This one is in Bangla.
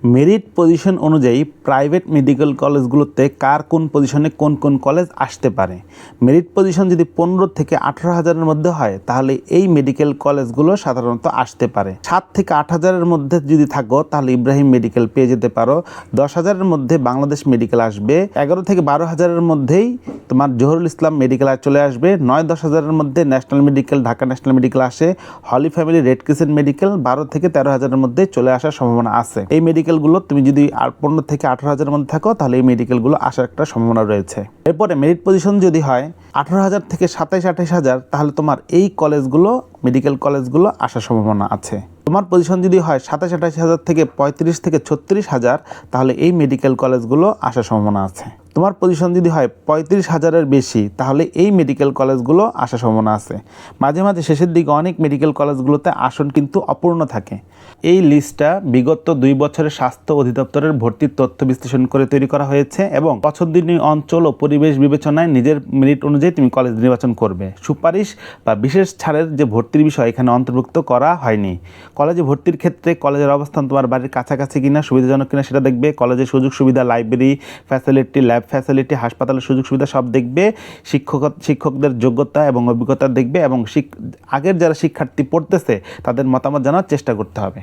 মেরিট পজিশন অনুযায়ী প্রাইভেট মেডিকেল কলেজগুলোতে কার কোন পজিশনে কোন কোন কলেজ আসতে পারে। মেরিট পজিশন যদি 15 থেকে 18,000-এর মধ্যে হয় তাহলে এই মেডিকেল কলেজগুলো সাধারণত আসতে পারে। 7 থেকে 8,000-এর মধ্যে যদি থাকো তাহলে ইব্রাহিম মেডিকেল পেয়ে যেতে পারো। 10,000-এর মধ্যে বাংলাদেশ মেডিকেল আসবে। 11 থেকে 12,000-এর মধ্যেই তোমার জহুরুল ইসলাম মেডিকেল চলে আসবে। 9-10,000-এর মধ্যে national medical, Dhaka national medical আসে। হলি ফ্যামিলি, রেড ক্রিসেন্ট মেডিকেল 12 থেকে 13,000-এর মধ্যে চলে আসার সম্ভাবনা আছে। এই মেডিকেলগুলো তুমি যদি 15 থেকে 18,000-এর মধ্যে থাকো তাহলে এই মেডিকেলগুলো আসার একটা সম্ভাবনা রয়েছে। এরপরে মেরিট পজিশন যদি হয় 18,000 থেকে 27-28,000 তাহলে তোমার এই কলেজগুলো, মেডিকেল কলেজগুলো আসার সম্ভাবনা আছে। তোমার পজিশন যদি হয় 27-28,000 থেকে 35 থেকে 36,000 তাহলে এই মেডিকেল কলেজগুলো আসার সম্ভাবনা আছে। তোমার পজিশন যদি হয় 35,000-এর বেশি তাহলে এই মেডিকেল কলেজগুলো আসার সম্ভাবনা আছে। মাঝে মাঝে শেষের দিকে অনেক মেডিকেল কলেজগুলোতে আসন কিন্তু অপূর্ণ থাকে। এই লিস্টটা বিগত 2 বছরের স্বাস্থ্য অধিদপ্তরের ভর্তির তথ্য বিশ্লেষণ করে তৈরি করা হয়েছে এবং পছন্দনীয় অঞ্চল ও পরিবেশ বিবেচনায় নিজের মেরিট অনুযায়ী তুমি কলেজ নির্বাচন করবে। সুপারিশ বা বিশেষ ছাড়ের যে ভর্তির বিষয় এখানে অন্তর্ভুক্ত করা হয়নি। কলেজে ভর্তির ক্ষেত্রে কলেজের অবস্থান তোমার বাড়ির কাছাকাছি কিনা, সুবিধাজনক কিনা সেটা দেখবে। কলেজের সুযোগ সুবিধা, লাইব্রেরি ফ্যাসিলিটি, ল্যাব ফ্যাসিলিটি, হাসপাতালের সুযোগ সুবিধা সব দেখবে। শিক্ষকদের যোগ্যতা এবং অভিজ্ঞতা দেখবে এবং আগের যারা শিক্ষার্থী পড়তেছে তাদের মতামত জানার চেষ্টা করতে হবে।